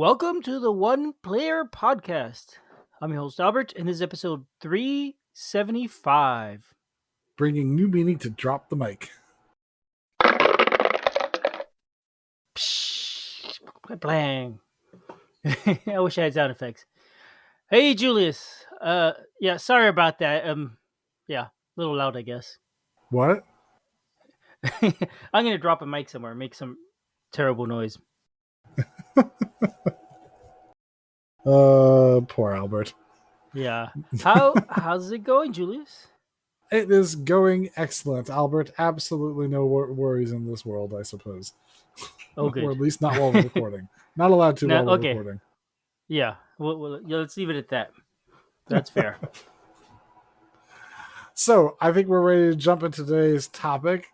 Welcome to the One Player Podcast. I'm your host, Albert, and this is episode 375. Bringing new meaning to drop the mic. Psh, blang. I wish I had sound effects. Hey, Julius. Sorry about that. A little loud, I guess. What? I'm going to drop a mic somewhere, make some terrible noise. Poor Albert. Yeah. How's it going, Julius? It is going excellent, Albert. Absolutely no worries in this world, I suppose. Oh, good. Or at least not while we're recording. Not allowed to while we're Okay. recording. Yeah. Well, let's leave it at that. That's fair. So, I think we're ready to jump into today's topic,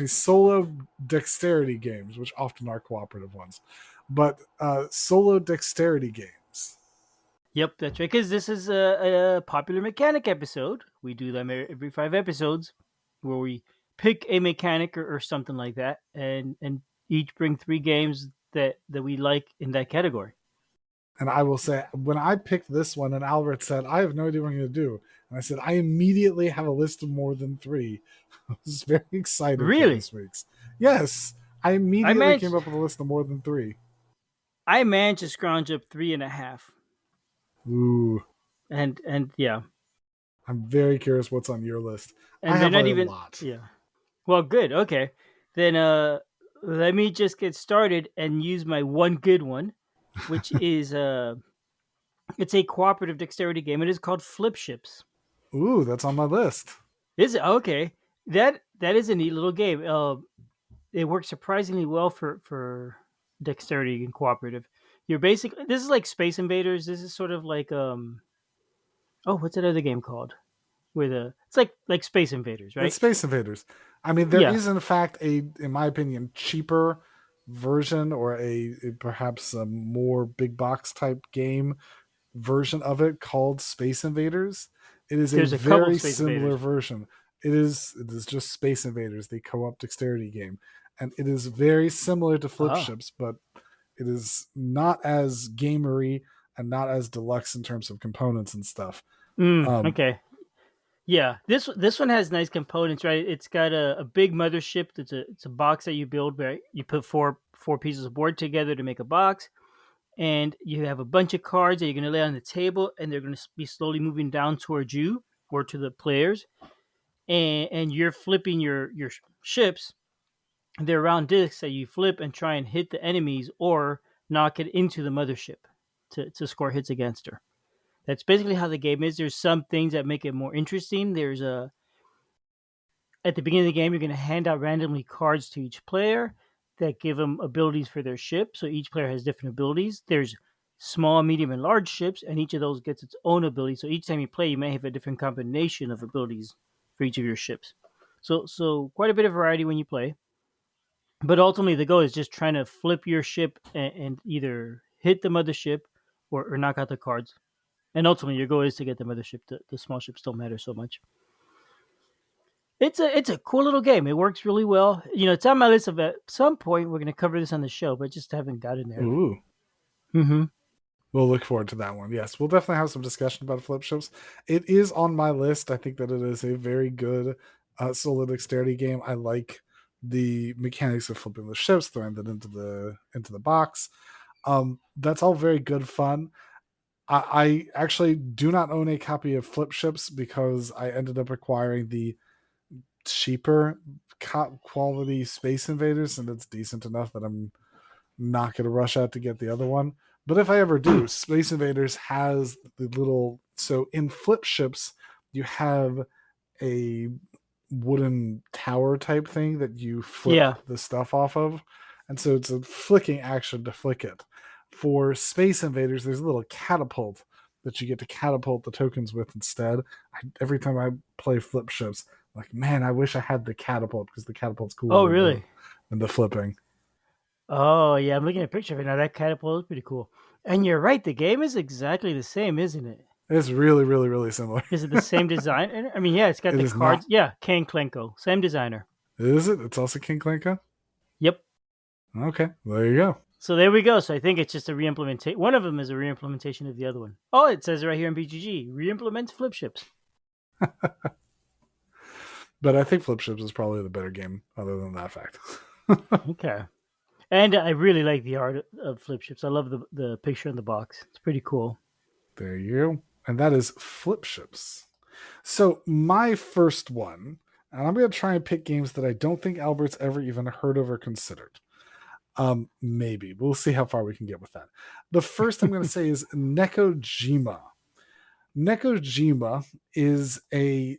solo dexterity games, which often are cooperative ones. But solo dexterity games. Yep, that's right. Because this is a popular mechanic episode. We do them every 5 episodes, where we pick a mechanic or something like that, and each bring 3 games that we like in that category. And I will say, when I picked this one, and Albert said, "I have no idea what I'm going to do," and I said, "I immediately have a list of more than 3." I was very excited for this week's. Yes, I immediately came up with a list of more than 3. I managed to scrounge up 3.5. Ooh. And yeah. I'm very curious what's on your list. And I have not a even lot. Yeah. Well, good. Okay. Then let me just get started and use my one good one, which is it's a cooperative dexterity game. It is called Flip Ships. Ooh, that's on my list. Is it? Okay. That is a neat little game. It works surprisingly well for dexterity and cooperative. This is like Space Invaders. This is sort of like what's that other game called? It's like Space Invaders, right? It's Space Invaders. I mean, there is in fact in my opinion, cheaper version or a perhaps a more big box type game version of it called Space Invaders. It is a very similar version. It is just Space Invaders, the co-op dexterity game, and it is very similar to Flip Ships, but it is not as gamery and not as deluxe in terms of components and stuff. Okay. Yeah, this one has nice components, right? It's got a big mothership. It's a box that you build where you put four pieces of board together to make a box, and you have a bunch of cards that you're going to lay on the table, and they're going to be slowly moving down towards you or to the players, and you're flipping your ships. They're round discs that you flip and try and hit the enemies or knock it into the mothership to score hits against her. That's basically how the game is. There's some things that make it more interesting. There's at the beginning of the game, you're going to hand out randomly cards to each player that give them abilities for their ship. So each player has different abilities. There's small, medium, and large ships, and each of those gets its own ability. So each time you play, you may have a different combination of abilities for each of your ships. So quite a bit of variety when you play. But ultimately, the goal is just trying to flip your ship and either hit the mothership or knock out the cards. And ultimately, your goal is to get the mothership. The small ships don't matter so much. It's a cool little game. It works really well. It's on my list of at some point we're going to cover this on the show, but just haven't gotten there. Ooh. Mm-hmm. We'll look forward to that one. Yes, we'll definitely have some discussion about Flip Ships. It is on my list. I think that it is a very good solo dexterity game. I like the mechanics of flipping the ships, throwing them into the box. That's all very good fun. I actually do not own a copy of Flip Ships because I ended up acquiring the cheaper quality Space Invaders, and it's decent enough that I'm not going to rush out to get the other one. But if I ever do, Space Invaders has the little... So in Flip Ships, you have a wooden tower type thing that you flip the stuff off of. And so it's a flicking action to flick it. For Space Invaders, there's a little catapult that you get to catapult the tokens with instead. Every time I play Flip Ships, I'm like, man, I wish I had the catapult because the catapult's cooler. Oh, really? Than the flipping. Oh, yeah, I'm looking at a picture of it now. That catapult is pretty cool. And you're right, the game is exactly the same, isn't it? It's really, really, really similar. Is it the same design? I mean, yeah, it's got the cards. Not. Yeah, Ken Klenko. Same designer. Is it? It's also Ken Klenko? Yep. Okay, there you go. So there we go. So I think it's just a reimplementation. One of them is a reimplementation of the other one. Oh, it says right here in BGG, reimplement flip ships. But I think Flip Ships is probably the better game, other than that fact. Okay. And I really like the art of flip ships. I love the picture in the box. It's pretty cool. There you go. And that is Flip Ships. So my first one, and I'm going to try and pick games that I don't think Albert's ever even heard of or considered. Maybe. We'll see how far we can get with that. The first I'm going to say is Nekojima. Nekojima is it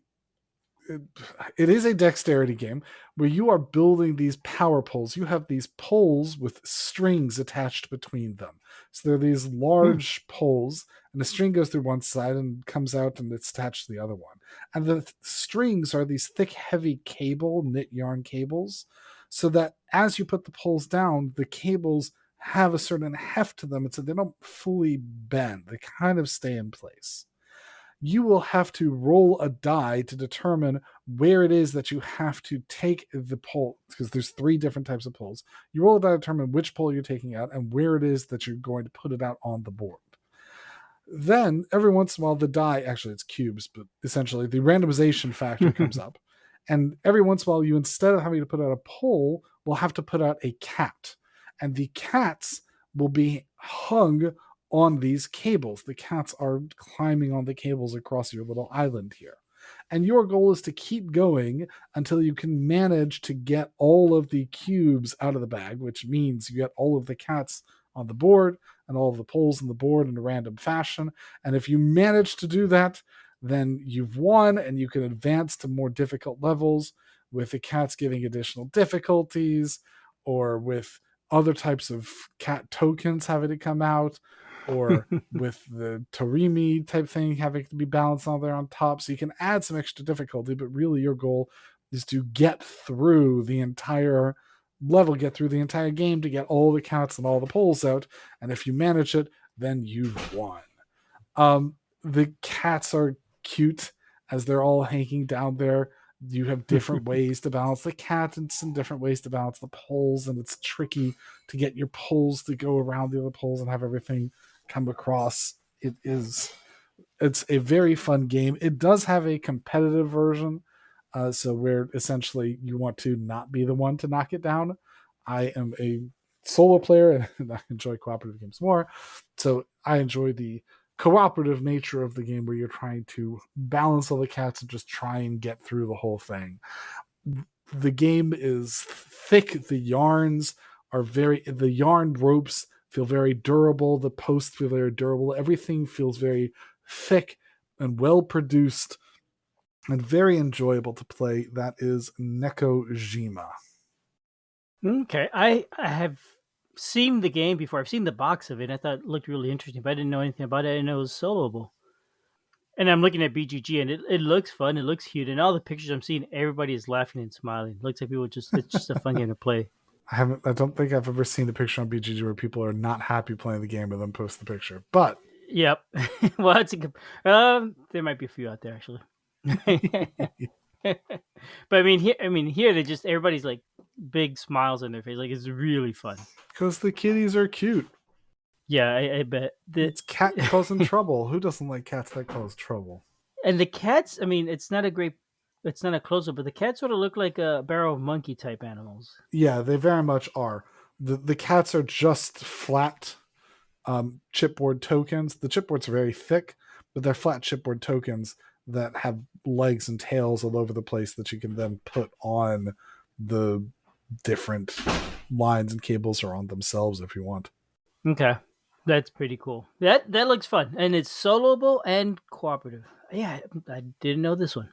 is a dexterity game where you are building these power poles. You have these poles with strings attached between them. So there are these Hmm. large poles, and the string goes through one side and comes out and it's attached to the other one. And the strings are these thick, heavy knit yarn cables, so that as you put the poles down, the cables have a certain heft to them, and so they don't fully bend. They kind of stay in place. You will have to roll a die to determine where it is that you have to take the pole, because there's three different types of poles. You roll a die to determine which pole you're taking out and where it is that you're going to put it out on the board. Then every once in a while, the die, actually it's cubes, but essentially the randomization factor comes up. And every once in a while, you, instead of having to put out a pole, will have to put out a cat. And the cats will be hung on these cables. The cats are climbing on the cables across your little island here. And your goal is to keep going until you can manage to get all of the cubes out of the bag, which means you get all of the cats on the board and all of the poles on the board in a random fashion. And if you manage to do that, then you've won and you can advance to more difficult levels with the cats giving additional difficulties, or with other types of cat tokens having to come out, or with the Torimi type thing having to be balanced on there on top. So you can add some extra difficulty, but really your goal is to get through the entire level, get through the entire game to get all the cats and all the poles out. And if you manage it, then you've won. The cats are cute as they're all hanging down there. You have different ways to balance the cat and some different ways to balance the poles, and it's tricky to get your poles to go around the other poles and have everything come across. It's a very fun game. It does have a competitive version, so where essentially you want to not be the one to knock it down. I am a solo player and I enjoy cooperative games more, so I enjoy the cooperative nature of the game where you're trying to balance all the cats and just try and get through the whole thing. The game is thick. The yarn ropes feel very durable. The posts feel very durable. Everything feels very thick and well produced and very enjoyable to play. That is Nekojima. Okay, I have seen the game before. I've seen the box of it. I thought it looked really interesting, but I didn't know anything about it. I didn't know it was soloable. And I'm looking at BGG, and it looks fun. It looks cute, and all the pictures I'm seeing, everybody is laughing and smiling. It looks like people just it's just a fun game to play. I don't think I've ever seen a picture on BGG where people are not happy playing the game and then post the picture. But Yep. Well, that's a good. There might be a few out there actually. But I mean here they just everybody's like big smiles on their face. Like it's really fun. because the kitties are cute. Yeah, I bet the It's cat causing trouble. Who doesn't like cats that cause trouble? and the cats. I mean, it's not a close up, but the cats sort of look like a barrel of monkey type animals. Yeah, they very much are. The cats are just flat chipboard tokens. The chipboards are very thick, but they're flat chipboard tokens that have legs and tails all over the place that you can then put on the different lines and cables, or on themselves if you want. Okay, that's pretty cool. That looks fun, and it's soloable and cooperative. Yeah, I didn't know this one.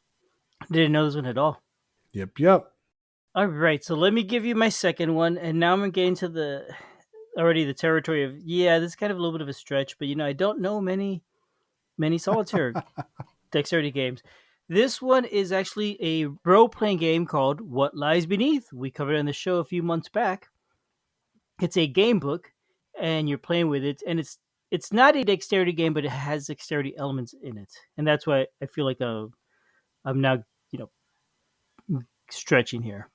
Didn't know this one at all. Yep, yep. All right, so let me give you my second one, and now I'm getting to the territory of yeah, this is kind of a little bit of a stretch, but I don't know many solitaire dexterity games. This one is actually a role playing game called What Lies Beneath. We covered it on the show a few months back. It's a game book, and you're playing with it, and it's not a dexterity game, but it has dexterity elements in it, and that's why I feel like I'm now stretching here.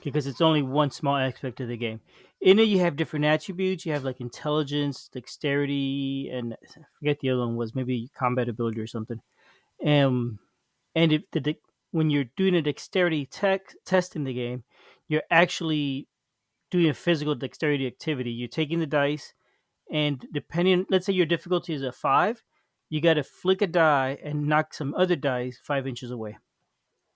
because it's only one small aspect of the game. In it, you have different attributes. You have like intelligence, dexterity, and I forget the other one was maybe combat ability or something. Um, and if when you're doing a dexterity test in the game, you're actually doing a physical dexterity activity. You're taking the dice, and depending, let's say your difficulty is a 5, you got to flick a die and knock some other dice 5 inches away.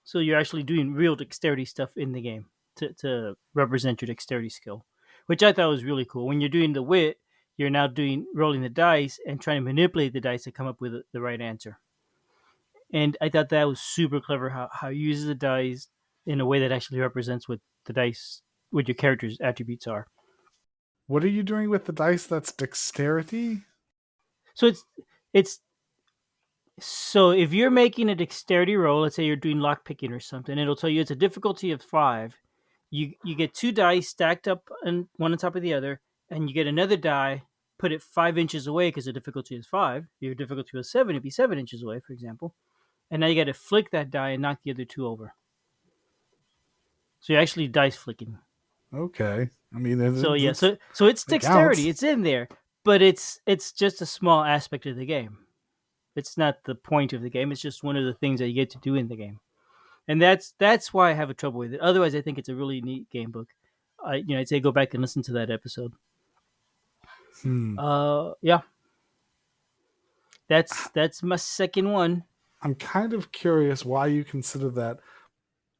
So you're actually doing real dexterity stuff in the game to represent your dexterity skill, which I thought was really cool. When you're doing the wit, you're now doing rolling the dice and trying to manipulate the dice to come up with the right answer. And I thought that was super clever how you use the dice in a way that actually represents what the dice, what your character's attributes are. What are you doing with the dice that's dexterity? So it's so if you're making a dexterity roll, let's say you're doing lock picking or something, it'll tell you it's a difficulty of 5. You get two dice stacked up and one on top of the other, and you get another die, put it 5 inches away because the difficulty is 5. If your difficulty was 7, it'd be 7 inches away, for example. And now you got to flick that die and knock the other two over. So you're actually dice flicking. Okay. I mean, So yeah, so it's it dexterity. counts. It's in there, but it's just a small aspect of the game. It's not the point of the game. It's just one of the things that you get to do in the game, and that's why I have a trouble with it. Otherwise, I think it's a really neat game book. I'd say go back and listen to that episode. Hmm. Yeah, that's my second one. I'm kind of curious why you consider that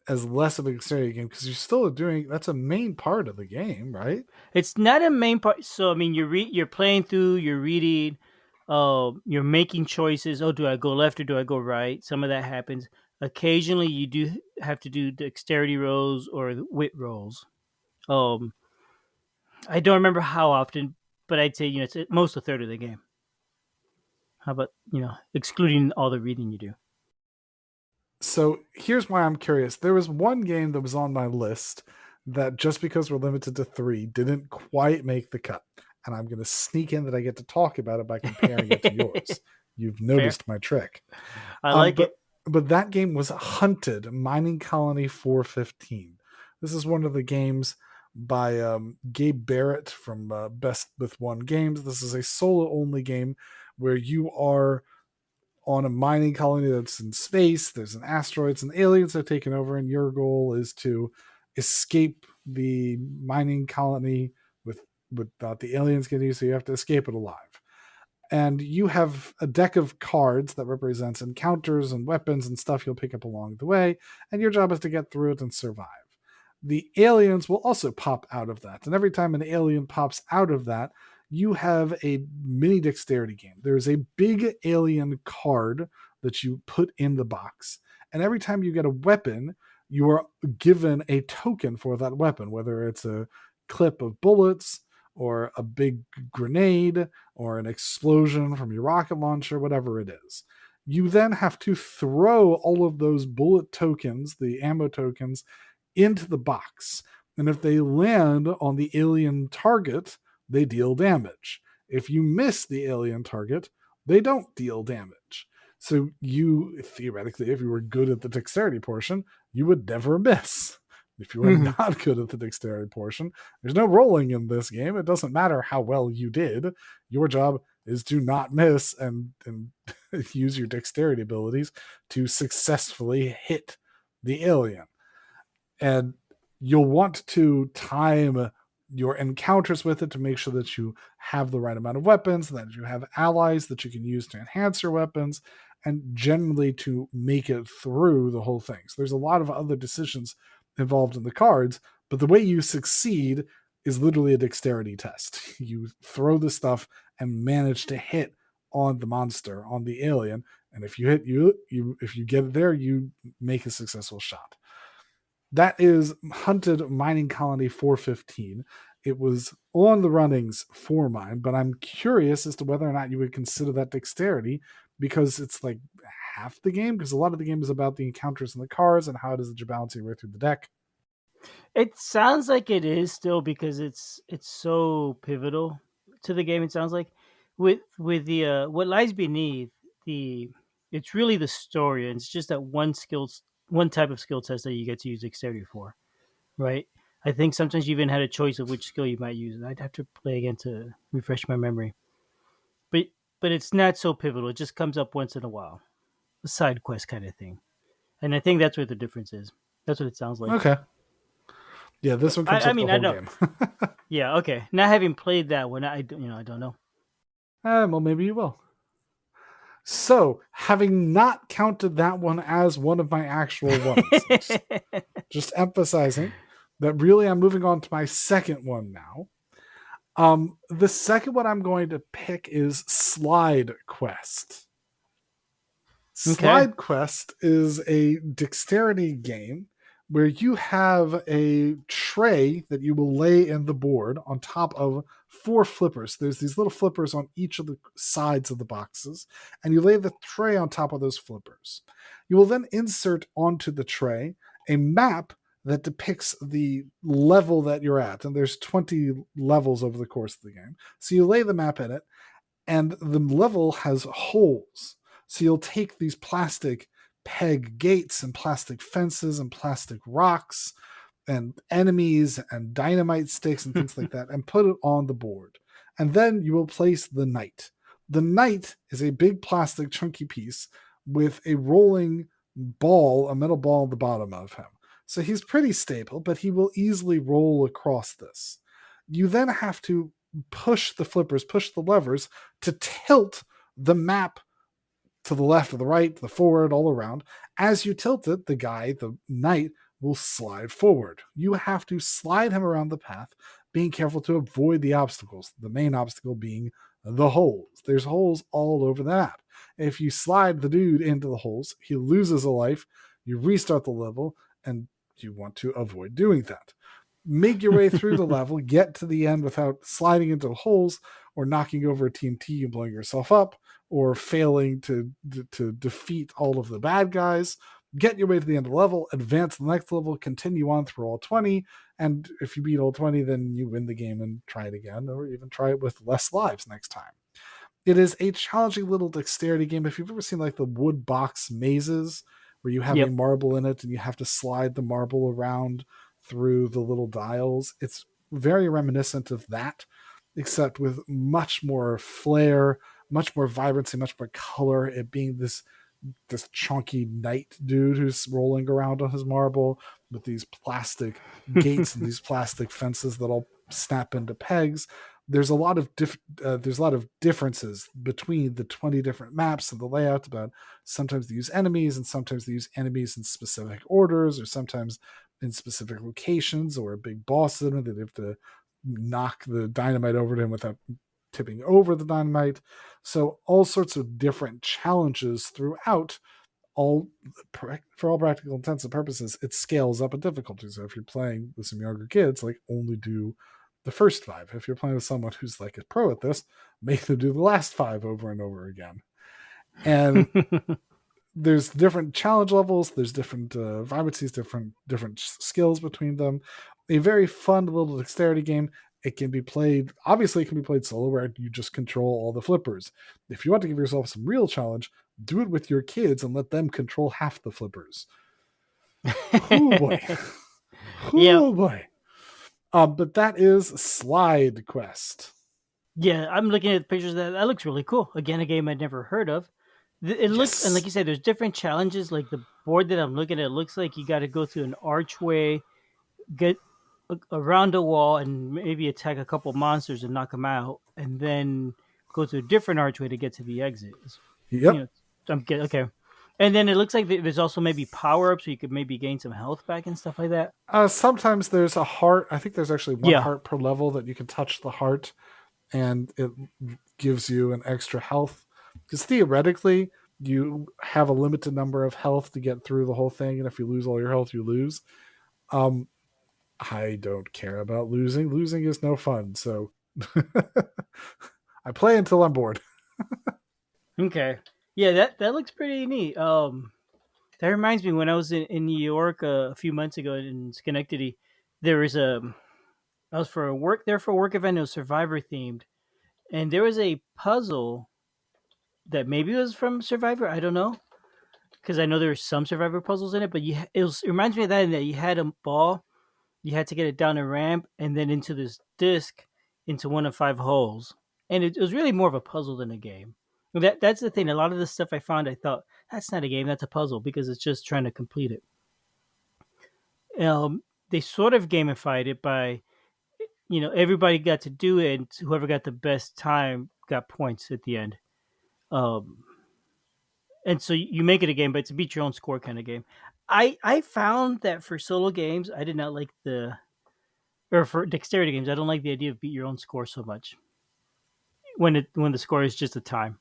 as less of a dexterity game because you're still doing that's a main part of the game, right? It's not a main part. So I mean, you're playing through, you're reading, you're making choices. Oh, do I go left or do I go right? Some of that happens. Occasionally, you do have to do dexterity rolls or wit rolls. Um, I don't remember how often, but I'd say it's at most a third of the game. How about excluding all the reading you do? So here's why I'm curious. There was one game that was on my list that just because we're limited to three didn't quite make the cut. And I'm going to sneak in that I get to talk about it by comparing it to yours. You've Fair. noticed my trick. I Um, like but it. but that game was Hunted Mining Colony 415. This is one of the games by Gabe Barrett from Best with One Games. This is a solo only game where you are on a mining colony that's in space. There's an asteroid, and aliens are taking over, and your goal is to escape the mining colony without the aliens getting you. So you have to escape it alive. And you have a deck of cards that represents encounters and weapons and stuff you'll pick up along the way, and your job is to get through it and survive. The aliens will also pop out of that, and every time an alien pops out of that, you have a mini dexterity game. There's a big alien card that you put in the box, and every time you get a weapon, you are given a token for that weapon, whether it's a clip of bullets or a big grenade or an explosion from your rocket launcher, whatever it is. You then have to throw all of those bullet tokens, the ammo tokens, into the box. And if they land on the alien target, they deal damage. If you miss the alien target, they don't deal damage. So you theoretically, if you were good at the dexterity portion, you would never miss. If you are Mhm. not good at the dexterity portion, there's no rolling in this game. It doesn't matter how well you did. Your job is to not miss and use your dexterity abilities to successfully hit the alien. And you'll want to time your encounters with it to make sure that you have the right amount of weapons, that you have allies that you can use to enhance your weapons, and generally to make it through the whole thing. So there's a lot of other decisions involved in the cards, but the way you succeed is literally a dexterity test. You throw the stuff and manage to hit on the monster, on the alien, and if you hit you if you get it there, you make a successful shot. That is Hunted Mining Colony 415. It was on the runnings for mine, but I'm curious as to whether or not you would consider that dexterity because it's like half the game, because a lot of the game is about the encounters in the cars and how it is that you're balancing right through the deck. It sounds like it is still because it's so pivotal to the game. It sounds like with the what lies beneath the it's really the story, and it's just that one type of skill test that you get to use dexterity for, right? I think sometimes you even had a choice of which skill you might use. I'd have to play again to refresh my memory. But but it's not so pivotal. It just comes up once in a while, a side quest kind of thing. And I think that's what the difference is. That's what it sounds like. Okay. Yeah, this But one comes I up the mean, I whole know. game. Yeah, okay. Not having played that one, I don't know. Well, maybe you will. So, having not counted that one as one of my actual ones, just emphasizing that really I'm moving on to my second one now. The second one I'm going to pick is Slide Quest. Okay. Slide Quest is a dexterity game where you have a tray that you will lay in the board on top of four flippers. There's these little flippers on each of the sides of the boxes, and you lay the tray on top of those flippers. You will then insert onto the tray a map that depicts the level that you're at, and there's 20 levels over the course of the game. So you lay the map in it, and the level has holes. So you'll take these plastic peg gates and plastic fences and plastic rocks and enemies and dynamite sticks and things like that and put it on the board. And then you will place the knight. The knight is a big plastic chunky piece with a rolling ball, a metal ball at the bottom of him. So he's pretty stable, but he will easily roll across this. You then have to push the flippers, push the levers to tilt the map to the left or the right, to the forward, all around. As you tilt it, the guy, the knight, will slide forward. You have to slide him around the path, being careful to avoid the obstacles, the main obstacle being the holes. There's holes all over the map. If you slide the dude into the holes, he loses a life, you restart the level, and you want to avoid doing that. Make your way through the level, get to the end without sliding into the holes or knocking over a TNT and blowing yourself up, or failing to defeat all of the bad guys. Get your way to the end of the level, advance to the next level, continue on through all 20, and if you beat all 20, then you win the game and try it again, or even try it with less lives next time. It is a challenging little dexterity game. If you've ever seen like the wood box mazes where you have a Yep. marble in it and you have to slide the marble around through the little dials, it's very reminiscent of that, except with much more flair, much more vibrancy, much more color. It being this chunky knight dude who's rolling around on his marble with these plastic gates and these plastic fences that all snap into pegs. There's a lot of there's a lot of differences between the 20 different maps and the layout. About sometimes they use enemies, and sometimes they use enemies in specific orders, or sometimes in specific locations, or a big boss in it that they have to knock the dynamite over to him without tipping over the dynamite. So all sorts of different challenges throughout. All for all practical intents and purposes, it scales up a difficulty. So if you're playing with some younger kids, like only do the first five. If you're playing with someone who's like a pro at this, make them do the last five over and over again. And there's different challenge levels, there's different vibrancies, different skills between them. A very fun little dexterity game. It can be played, obviously it can be played solo where you just control all the flippers. If you want to give yourself some real challenge, do it with your kids and let them control half the flippers. Oh boy. Yeah. Oh boy. But that is Slide Quest. Yeah, I'm looking at pictures of that. That looks really cool. Again, a game I'd never heard of. It looks, and like Yes. you said, there's different challenges. Like the board that I'm looking at looks like you got to go through an archway, get around a wall, and maybe attack a couple monsters and knock them out, and then go to a different archway to get to the exit. You Yep. know, I'm getting okay. And then it looks like there's also maybe power ups, so you could maybe gain some health back and stuff like that. Sometimes there's a heart. I think there's actually one Yeah. heart per level that you can touch the heart and it gives you an extra health. Because theoretically, you have a limited number of health to get through the whole thing, and if you lose all your health, you lose. Um, I don't care about losing. Losing is no fun, so I play until I'm bored. Okay. Yeah, that looks pretty neat. That reminds me when I was in New York a few months ago in Schenectady, there was a I was for a work there for a work event. It was Survivor themed, and there was a puzzle that maybe was from Survivor. I don't know because I know there were some Survivor puzzles in it, but it reminds me of that in that you had a ball You had to get it down a ramp and then into this disc into one of 5 holes. And it was really more of a puzzle than a game. That's the thing. A lot of the stuff I found, I thought that's not a game, that's a puzzle because it's just trying to complete it. They sort of gamified it by, everybody got to do it, and whoever got the best time got points at the end. Um, and so you make it a game, but it's a beat your own score kind of game. I found that for solo games, I did not like or for dexterity games, I don't like the idea of beat your own score so much when the score is just a time.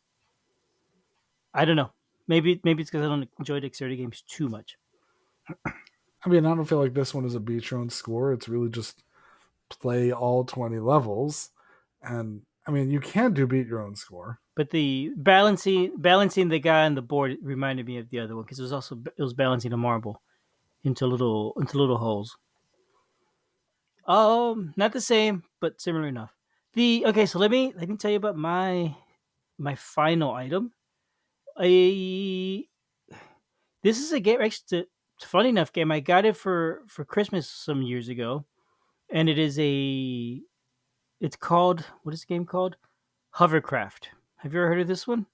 I don't know. Maybe it's because I don't enjoy dexterity games too much. I mean, I don't feel like this one is a beat your own score. It's really just play all 20 levels. And I mean, you can do beat your own score. But the balancing the guy on the board reminded me of the other one because it was balancing a marble into little holes. Not the same, but similar enough. The Okay, so let me tell you about my final item. I This is a game. Actually, it's a funny enough game. I got it for Christmas some years ago, and it's called, what is the game called? Hoverkraft. Have you ever heard of this one?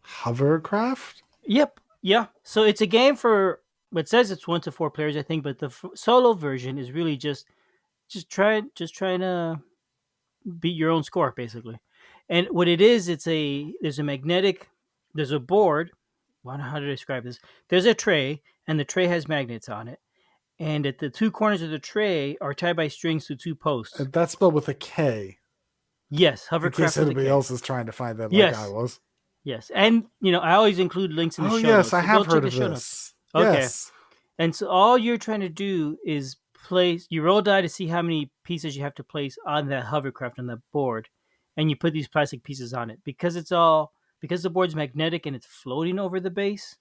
Hoverkraft? Yep. Yeah. So it's a game for, it says it's 1 to 4 players, I think, but the solo version is really just trying to beat your own score, basically. And what it is, there's a board. How to describe this? There's a tray, and the tray has magnets on it. And at the 2 corners of the tray are tied by strings to 2 posts. That's spelled with a K, Yes, in case hovercraft with a anybody K. else is trying to find that like I Yes, was. yes, and I always include links in the Oh, show yes, notes, I so go have check heard the of show notes. this. Okay, Yes. and so all you're trying to do is place. You roll die to see how many pieces you have to place on that hovercraft on that board, and you put these plastic pieces on it because the board's magnetic and it's floating over the base.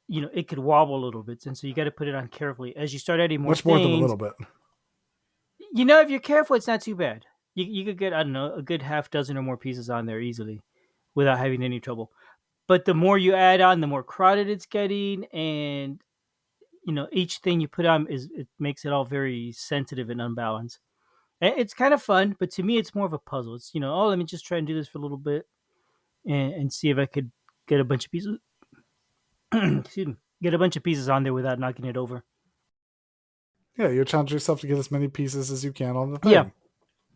It could wobble a little bit, and so you got to put it on carefully as you start adding more Much more than a things. little bit. If you're careful, it's not too bad. You could get, I don't know, a good half dozen or more pieces on there easily without having any trouble. But the more you add on, the more crowded it's getting, and each thing you put on it makes it all very sensitive and unbalanced. And it's kind of fun, but to me, it's more of a puzzle. It's let me just try and do this for a little bit and see if I could get a bunch of pieces. Excuse me, get a bunch of pieces on there without knocking it over. Yeah, you challenge yourself to get as many pieces as you can on the Yeah, thing.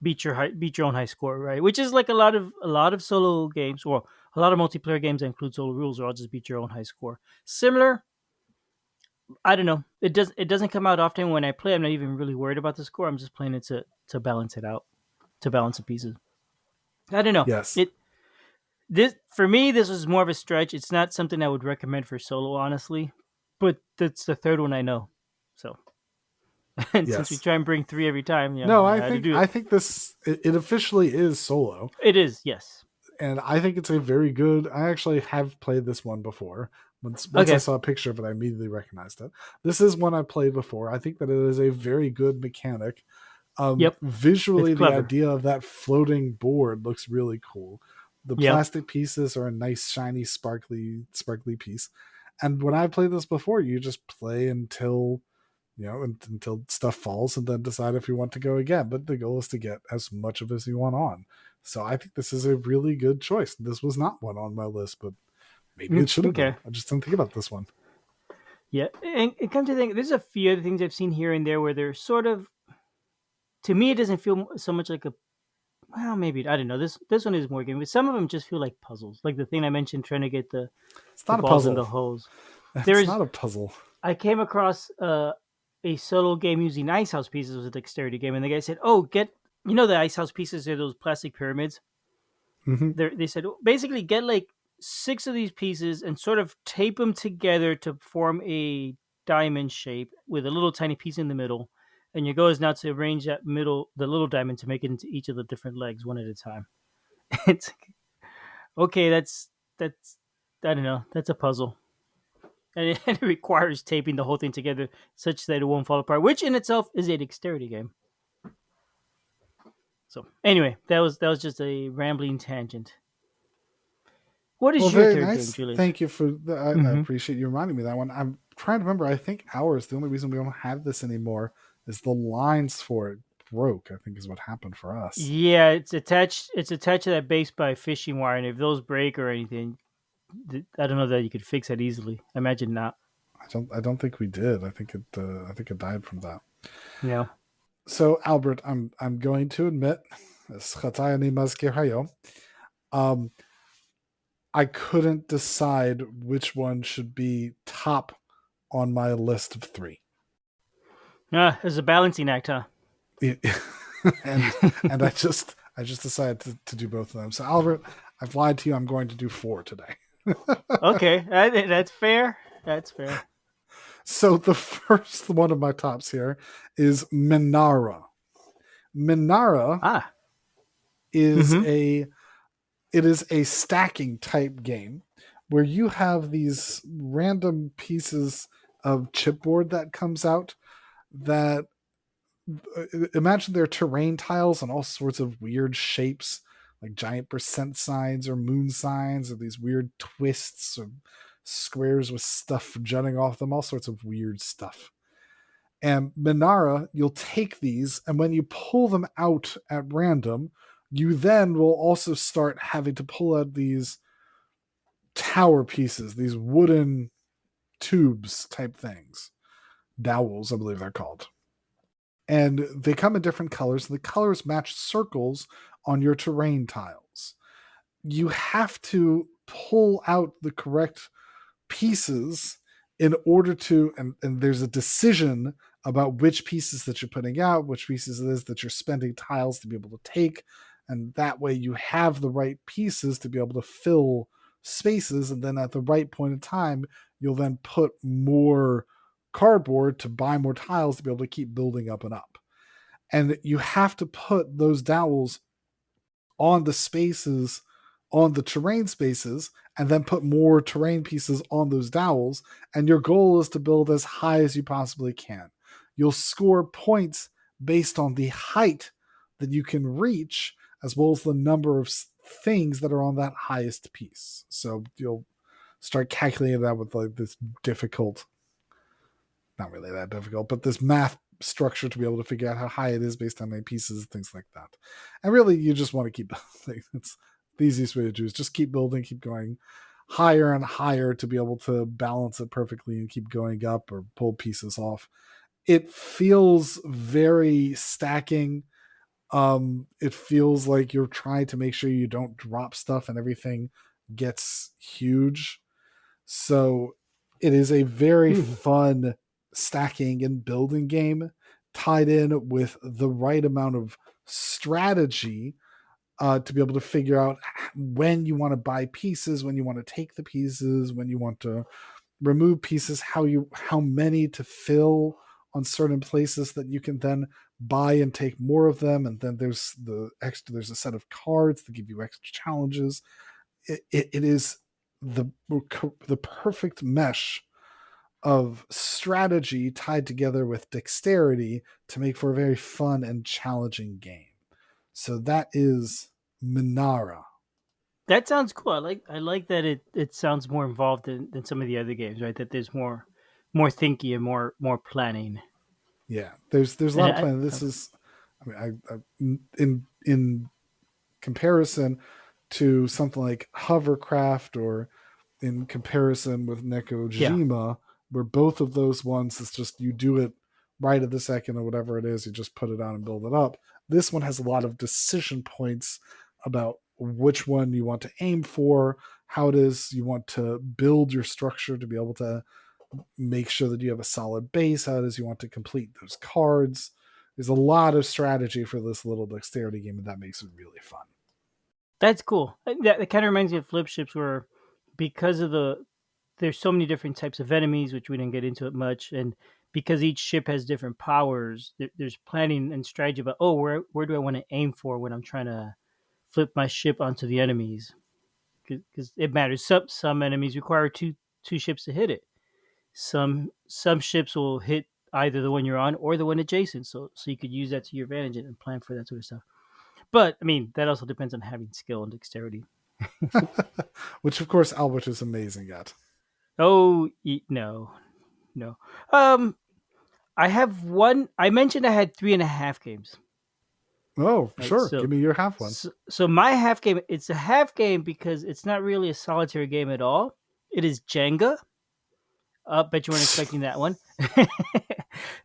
beat your own high score, right? Which is like a lot of solo games, or a lot of multiplayer games that include solo rules, or I'll just beat your own high score. Similar, I don't know. It doesn't come out often when I play. I'm not even really worried about the score. I'm just playing it to balance it out, to balance the pieces. I don't know. Yes. This for me, this was more of a stretch. It's not something I would recommend for solo, honestly. But that's the third one I know. So, and since we Yes. try and bring 3 every time, No, I I had to think do I it. think it officially is solo. It is, yes. And I think it's a very good. I actually have played this one before. Once I Okay. saw a picture of it, I immediately recognized it. This is one I played before. I think that it is a very good mechanic. Yep. It's Visually, the clever. idea of that floating board looks really cool. The Yep. plastic pieces are a nice, shiny, sparkly piece. And when I played this before, you just play until stuff falls, and then decide if you want to go again. But the goal is to get as much of as you want on. So I think this is a really good choice. This was not one on my list, but maybe it should have been. Okay. I just didn't think about this one. Yeah. And come to think, there's a few other things I've seen here and there where they're sort of, to me, it doesn't feel so much like a, well, maybe, I don't know. This one is more game, but some of them just feel like puzzles. Like the thing I mentioned, trying to get It's the not a balls in the puzzle. holes. It's There's not a puzzle. I came across a solo game using ice house pieces with a dexterity game, and the guy said, "Oh, get the ice house pieces are those plastic pyramids." Hmm. They said, basically get like 6 of these pieces and sort of tape them together to form a diamond shape with a little tiny piece in the middle. And your goal is now to arrange the little diamond to make it into each of the different legs one at a time. It's okay. That's I don't know. That's a puzzle. And it requires taping the whole thing together such that it won't fall apart, which in itself is a dexterity game. So anyway, that was just a rambling tangent. What Well, is your very third game, nice. Julius? Thank you for. I Mm-hmm. appreciate you reminding me of that one. I'm trying to remember. I think ours. The only reason we don't have this anymore is the lines for it broke, I think is what happened for us. Yeah, it's attached. It's attached to that base by a fishing wire, and if those break or anything, I don't know that you could fix that easily. I imagine not. I don't think we did. I think it died from that. You know. So Albert, I'm going to admit, um, I couldn't decide which one should be top on my list of three. It's a balancing act, huh? and and I just decided to do both of them. So Albert, I've lied to you. I'm going to do four today. Okay, that's fair. That's fair. So the first one of my tops here is Menara. Menara Ah. is Mm-hmm. a stacking type game where you have these random pieces of chipboard that comes out that imagine they're terrain tiles and all sorts of weird shapes like giant percent signs or moon signs or these weird twists or squares with stuff jutting off them, all sorts of weird stuff. And Menara, you'll take these, and when you pull them out at random, you then will also start having to pull out these tower pieces, these wooden tubes type things. Dowels, I believe they're called. And they come in different colors, and the colors match circles on your terrain tiles. You have to pull out the correct pieces in order to, and there's a decision about which pieces that you're putting out, which pieces it is that you're spending tiles to be able to take, and that way you have the right pieces to be able to fill spaces, and then at the right point in time you'll then put more cardboard to buy more tiles to be able to keep building up and up. And you have to put those dowels on the spaces, on the terrain spaces, and then put more terrain pieces on those dowels. And your goal is to build as high as you possibly can. You'll score points based on the height that you can reach, as well as the number of things that are on that highest piece. So you'll start calculating that with like this difficult, not really that difficult, but this math structure to be able to figure out how high it is based on many pieces, things like that. And really, you just want to keep building. It's the easiest way to do is just keep building, keep going higher and higher to be able to balance it perfectly and keep going up or pull pieces off. It feels very stacking. It feels like you're trying to make sure you don't drop stuff and everything gets huge. So it is a very Mhm. fun stacking and building game tied in with the right amount of strategy to be able to figure out when you want to buy pieces, when you want to take the pieces, when you want to remove pieces, how many to fill on certain places that you can then buy and take more of them. And then there's a set of cards that give you extra challenges. It is the the perfect mesh of strategy tied together with dexterity to make for a very fun and challenging game. So that is Menara. That sounds cool. I like that it sounds more involved than some of the other games, right? That there's more thinking and more planning. Yeah, there's a And lot of planning. This is, I mean, in comparison to something like Hoverkraft or in comparison with yeah, Nekojima, where both of those ones is just you do it right at the second or whatever it is, you just put it on and build it up. This one has a lot of decision points about which one you want to aim for, how it is you want to build your structure to be able to make sure that you have a solid base, how it is you want to complete those cards. There's a lot of strategy for this little dexterity game, and that makes it really fun. that's cool. That kind of reminds me of flip ships, where because of there's so many different types of enemies, which we didn't get into it much, and because each ship has different powers, there's planning and strategy about where do I want to aim for when I'm trying to flip my ship onto the enemies, because it matters. Some enemies require two ships to hit it. Some ships will hit either the one you're on or the one adjacent, so you could use that to your advantage and plan for that sort of stuff. But I mean, that also depends on having skill and dexterity. Which, of course, Albert is amazing at. Oh no, no. Um, I have one. I mentioned I had 3.5 games. Oh, Right. sure. Give me your half one. So my half game. It's a half game because it's not really a solitary game at all. It is Jenga. Bet you weren't expecting that one.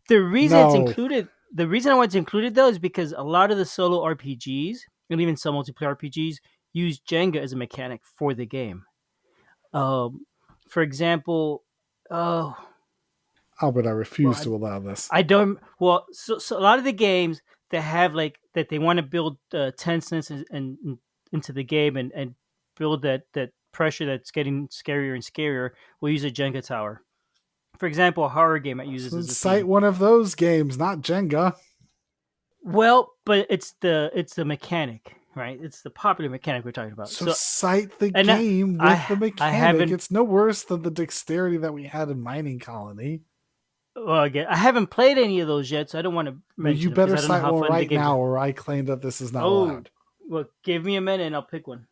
The reason it's No. included, the reason I want to include it though, is because a lot of the solo RPGs and even some multiplayer RPGs use Jenga as a mechanic for the game. Um, for example, oh, Albert, I well, refuse to allow this. I don't. Well, so a lot of the games that have like that they want to build tenseness and into the game and build that pressure that's getting scarier and scarier will use a Jenga tower. For example, a horror game it uses So as a cite theme. one of those games, not Jenga. Well, but it's the mechanic, right? It's the popular mechanic we're talking about. So So, cite the and game with the I mechanic. haven't. It's no worse than the dexterity that we had in Mining Colony. Well, again, I haven't played any of those yet, so I don't want to Well, you mention them because better I don't know cite how one fun the right games now, are. or I claim that this is not Oh, allowed. well, give me a minute and I'll pick one.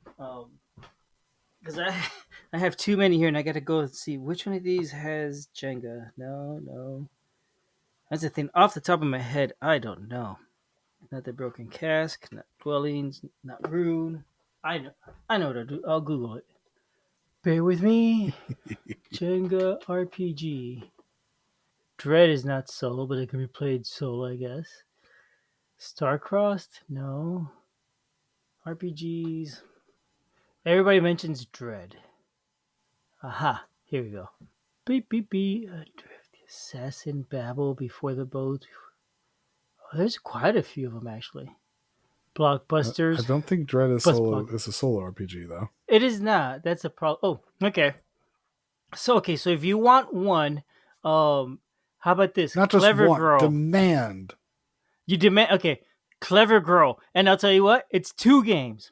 Because I have too many here and I got to go and see which one of these has Jenga. No, no, that's the thing. Off the top of my head, I don't know. Not the broken cask, not dwellings, not rune. I know what I'll do. I'll Google it. Bear with me. Jenga RPG. Dread is not solo, but it can be played solo, I guess. Starcrossed? No. RPGs. Everybody mentions Dread. Aha, here we go. Beep, beep, beep. Adrift, the Assassin, Babel, Before the Boat. Oh, there's quite a few of them, actually. I Blockbusters. don't think Dread is Bus solo. Block. Is a solo RPG though. It is not. That's a problem. Oh, okay. So if you want one, um, how about this? Not just Clever want, Girl. demand. You demand. Okay, Clever Girl, and I'll tell you what. It's 2 games.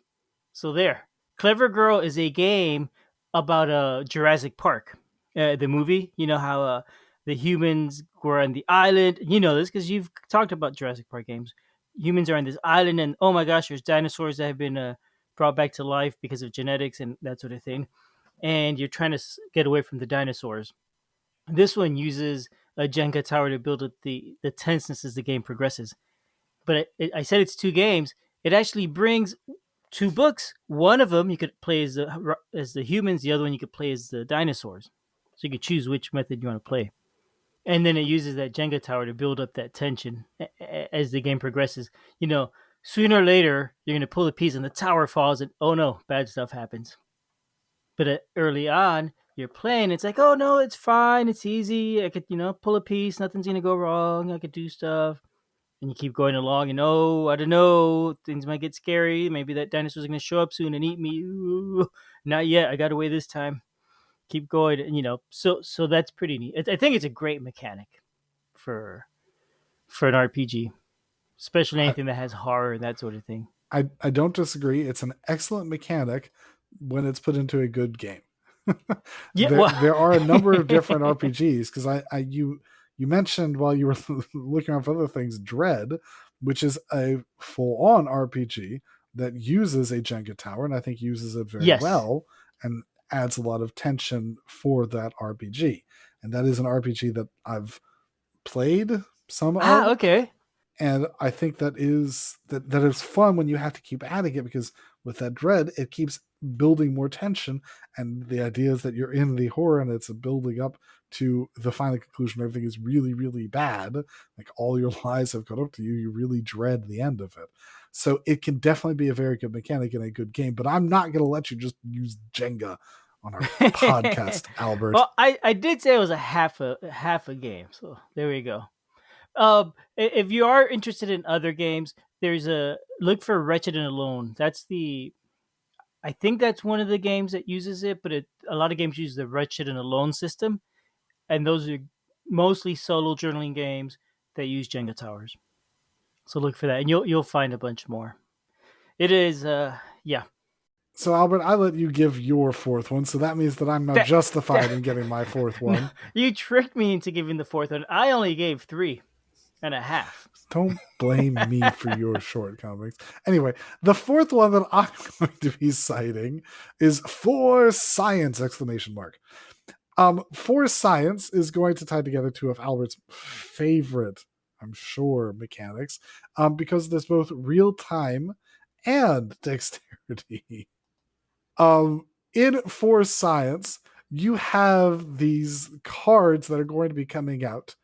So there, Clever Girl is a game about Jurassic Park, the movie. You know how the humans were on the island. You know this because you've talked about Jurassic Park games. Humans are on this island, and oh my gosh, there's dinosaurs that have been brought back to life because of genetics and that sort of thing. And you're trying to get away from the dinosaurs. This one uses a Jenga tower to build up the tenseness as the game progresses. But I said it's 2 games. It actually brings 2 books. One of them you could play as the humans. The other one you could play as the dinosaurs. So you could choose which method you want to play. And then it uses that Jenga tower to build up that tension as the game progresses. You know, sooner or later you're going to pull a piece and the tower falls, and oh no, bad stuff happens. But early on, you're playing. It's like, oh no, it's fine. It's easy. I could, pull a piece. Nothing's gonna go wrong. I could do stuff. And you keep going along, and oh, I don't know, things might get scary. Maybe that dinosaur's gonna show up soon and eat me. Ooh, not yet. I got away this time. Keep going, and so that's pretty neat. I think it's a great mechanic for an RPG, especially I, anything that has horror and that sort of thing. I don't disagree. It's an excellent mechanic when it's put into a good game. Yeah, well, There are a number of different RPGs because you mentioned while you were looking up other things, Dread, which is a full on RPG that uses a Jenga tower and I think uses it very yes. well and adds a lot of tension for that RPG. And that is an RPG that I've played some Ah, of, okay. and I think that is fun when you have to keep adding it because with that Dread it keeps building more tension, and the idea is that you're in the horror and it's building up to the final conclusion. Everything is really really bad, like all your lies have caught up to you. You really dread the end of it, so it can definitely be a very good mechanic in a good game. But I'm not going to let you just use Jenga on our podcast, Albert. Well, I did say it was a half a game, so there we go. If you are interested in other games, there's a look for Wretched and Alone. I think that's one of the games that uses it, but a lot of games use the Wretched and Alone system, and those are mostly solo journaling games that use Jenga towers. So look for that, and you'll find a bunch more. It is yeah. So Albert, I let you give your fourth one, so that means that I'm now That, justified in that getting my fourth no, one. you tricked me into giving the fourth one. I only gave 3.5. Don't blame me for your shortcomings. Anyway, the fourth one that I'm going to be citing is For Science! Exclamation mark. For Science is going to tie together two of Albert's favorite, I'm sure, mechanics, because there's both real time and dexterity. In For Science, you have these cards that are going to be coming out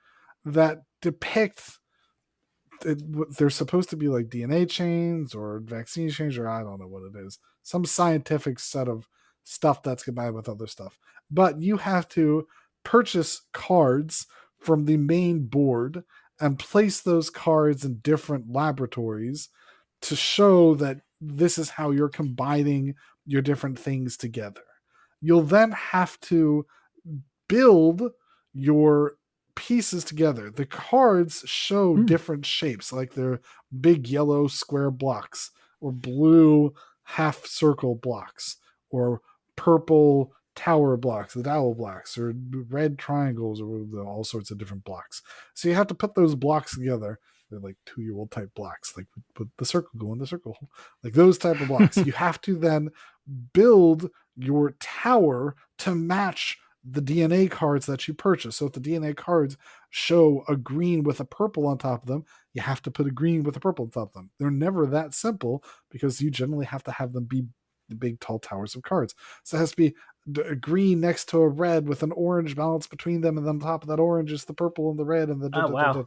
that depict they're supposed to be like DNA chains or vaccine chains, or I don't know what it is, some scientific set of stuff that's combined with other stuff. But you have to purchase cards from the main board and place those cards in different laboratories to show that this is how you're combining your different things together. You'll then have to build your pieces together. The cards show different shapes, like they're big yellow square blocks, or blue half circle blocks, or purple tower blocks, the dowel blocks, or red triangles, or all sorts of different blocks. So you have to put those blocks together. They're like 2-year-old type blocks, like put the circle, go in the circle, like those type of blocks. You have to then build your tower to match the DNA cards that you purchase. So if the DNA cards show a green with a purple on top of them, you have to put a green with a purple on top of them. They're never that simple because you generally have to have them be the big tall towers of cards. So it has to be a green next to a red with an orange balance between them, and then on top of that orange is the purple and the red and the wow.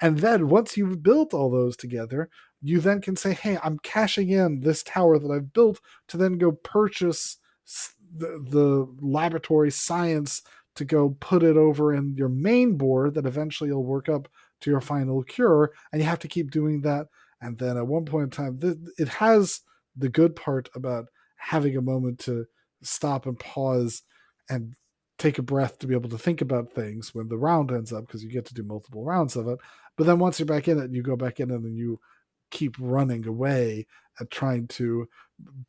And then once you've built all those together, you then can say, hey, I'm cashing in this tower that I've built to then go purchase the laboratory science to go put it over in your main board that eventually you'll work up to your final cure. And you have to keep doing that. And then at one point in time, it has the good part about having a moment to stop and pause and take a breath to be able to think about things when the round ends up, because you get to do multiple rounds of it. But then once you're back in it, you go back in it and you keep running away at trying to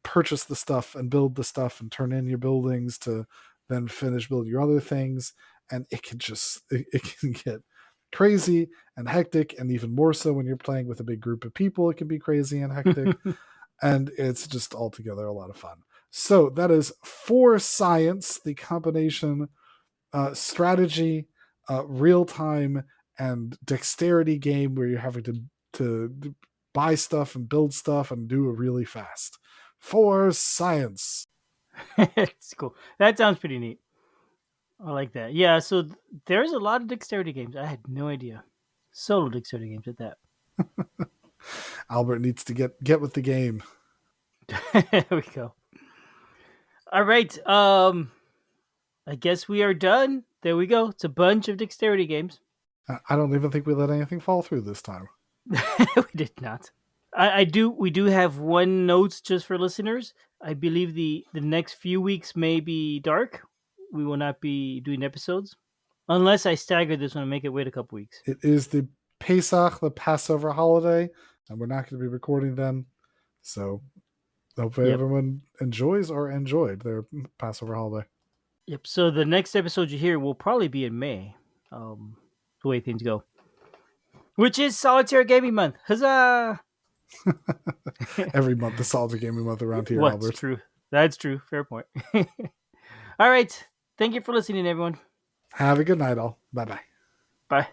purchase the stuff and build the stuff and turn in your buildings to then finish building your other things. And it can just, it can get crazy and hectic. And even more so when you're playing with a big group of people, it can be crazy and hectic. And it's just altogether a lot of fun. So that is For Science, the combination strategy, real time, and dexterity game where you're having to buy stuff and build stuff and do it really fast. For Science. It's cool. That sounds pretty neat. I like that. Yeah, so there's a lot of dexterity games. I had no idea. Solo dexterity games at that. Albert needs to get with the game. There we go. All right. I guess we are done. There we go. It's a bunch of dexterity games. I don't even think we let anything fall through this time. We did not. We do have one note just for listeners. I believe the next few weeks may be dark. We will not be doing episodes unless I stagger this one and make it wait a couple weeks. It is the Pesach, the Passover holiday, and we're not going to be recording then. So hopefully everyone enjoys or enjoyed their Passover holiday. Yep. So the next episode you hear will probably be in May. The way things go, which is Solitaire Gaming Month. Huzzah! Every month, the Solitaire Gaming Month around here, What's Albert. True. That's true. Fair point. All right. Thank you for listening, everyone. Have a good night, all. Bye-bye. Bye.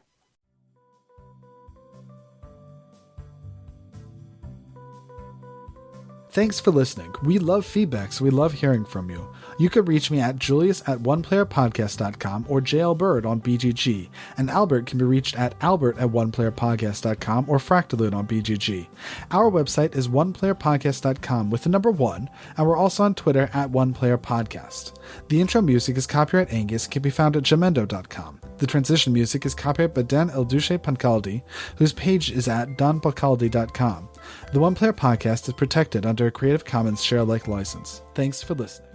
Thanks for listening. We love feedback, so we love hearing from you. You can reach me at julius@oneplayerpodcast.com or JLBird on BGG, and Albert can be reached at albert@oneplayerpodcast.com or Fractalud on BGG. Our website is oneplayerpodcast.com with the number 1, and we're also on Twitter at oneplayerpodcast. The intro music is copyright Angus, can be found at jamendo.com. The transition music is copyright by Dan Elduce Pancaldi, whose page is at donpancaldi.com. The One Player Podcast is protected under a Creative Commons share-alike license. Thanks for listening.